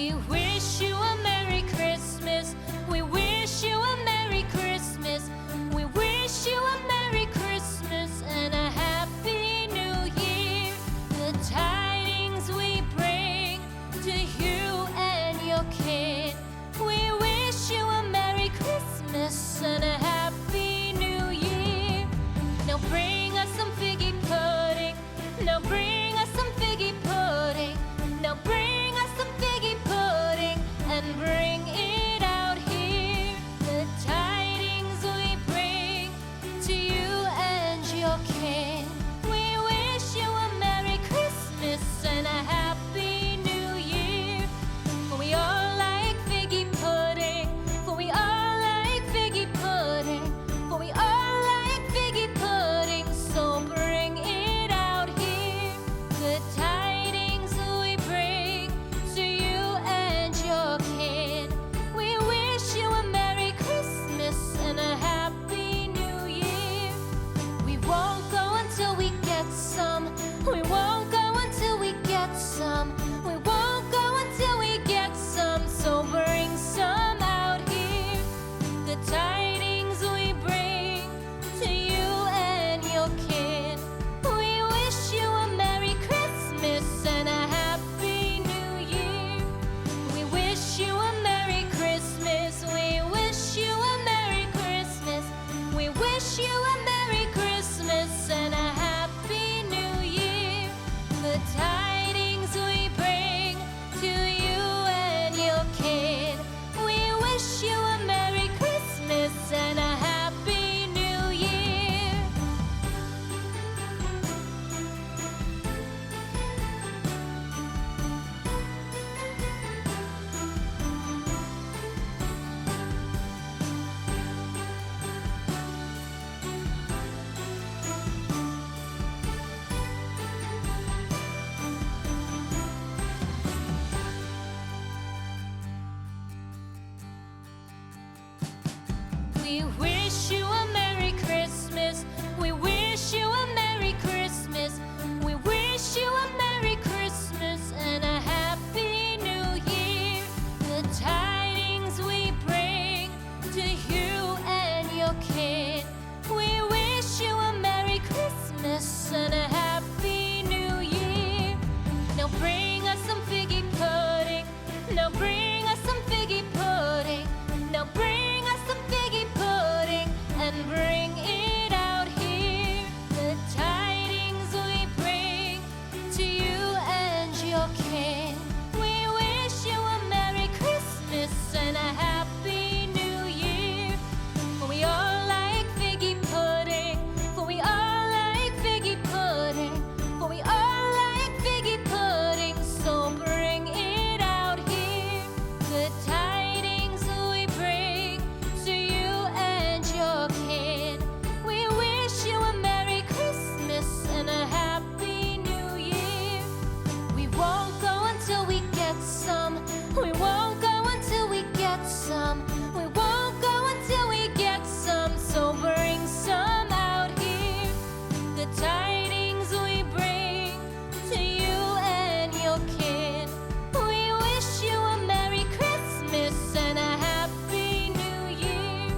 We wish you a Merry Christmas. We wish you a Merry Christmas. We wish you a Merry Christmas and a Happy New Year. The tidings we bring to you and your kid. We wish you a Merry Christmas and a Happy New Year. Now bring us some figgy pudding. Now bring us some figgy pudding. Now bring us some figgy pudding and bring it out here. The tidings we bring to you and your kin. We wish you a Merry Christmas and a Happy New Year. For we all like figgy pudding. For we all like figgy pudding. For we all like figgy pudding. So bring it out here. The tidings we bring to you and your kin. We wish you a Merry Christmas and a Happy New Year. We won't go until we get some. We won't go until we get some. We won't go until we get some. So bring some out here. The tidings we bring to you and your kin. We wish you a Merry Christmas and a Happy New Year. We wish you a Merry Christmas. We wish you a Merry Christmas. We wish you a Merry Christmas and a Happy New Year. The tidings we bring to you and your kid. We wish you a Merry Christmas and a Happy New Year. We wish you a Merry Christmas. We wish you a Merry Christmas. We wish you a Merry Christmas and a Happy New Year. The tidings we bring to you and your kid. We wish you a Merry Christmas and a Happy New Year. Now bring us some figgy pudding. Now bring us some figgy pudding. Now bring us some figgy pudding and bring it out here. The tidings we bring to you and your kin. We wish you a Merry Christmas and a Happy New Year. For we all like figgy pudding. For we all like figgy pudding. For we all like figgy pudding. So bring it out here. The tidings we bring to you and your kin. We wish you a Merry Christmas and a Happy New Year. We won't go until we get some. We won't go until we get some. We won't go until we get some. So bring some out here. The tidings we bring to you and your kin. We wish you a Merry Christmas and a Happy New Year.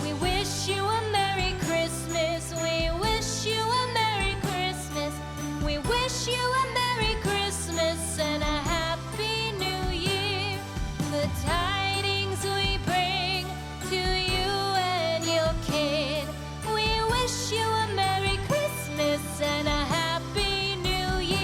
We wish you a Merry Christmas. We wish you a Merry Christmas. We wish you a Merry Christmas and a Happy New Year. The tidings we bring to you and your kid. We wish you a Merry Christmas and a Happy New Year.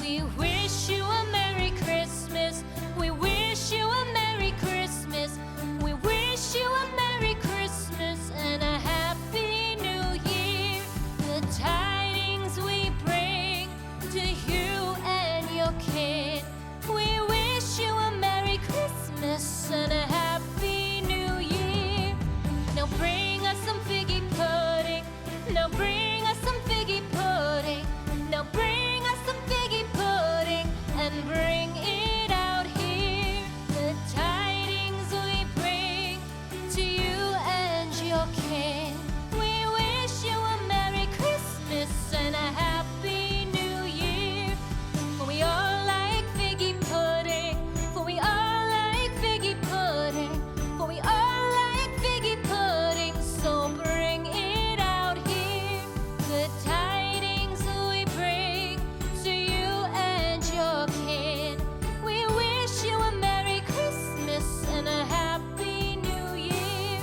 We wish you a Merry Christmas. We wish you a Merry Christmas. We wish you a Merry Christmas and a Happy New Year. The tidings we bring to you and your kid. We Good tidings we bring to you and your kin. We wish you a Merry Christmas and a Happy New Year.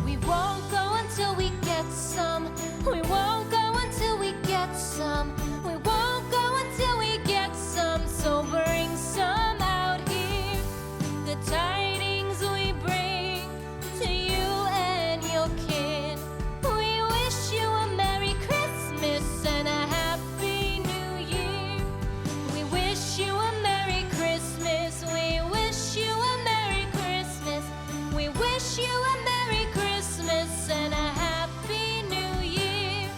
We won't go until we get some. We won't go until we get some. We won't go until we get some. So bring some out here. The tidings we bring to you and your kin. We wish you a Merry Christmas and a Happy New Year. We wish you a Merry Christmas. We wish you a Merry Christmas. We wish you a Merry Christmas and a Happy New Year.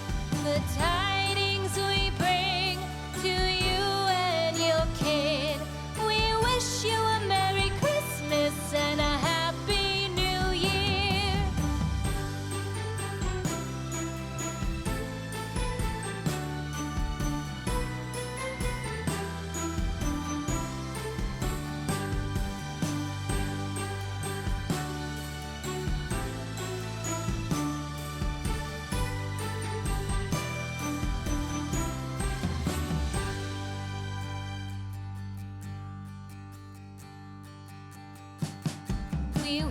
The tidings we bring to you and your kin. We wish you a Merry Christmas and a Happy New Year. We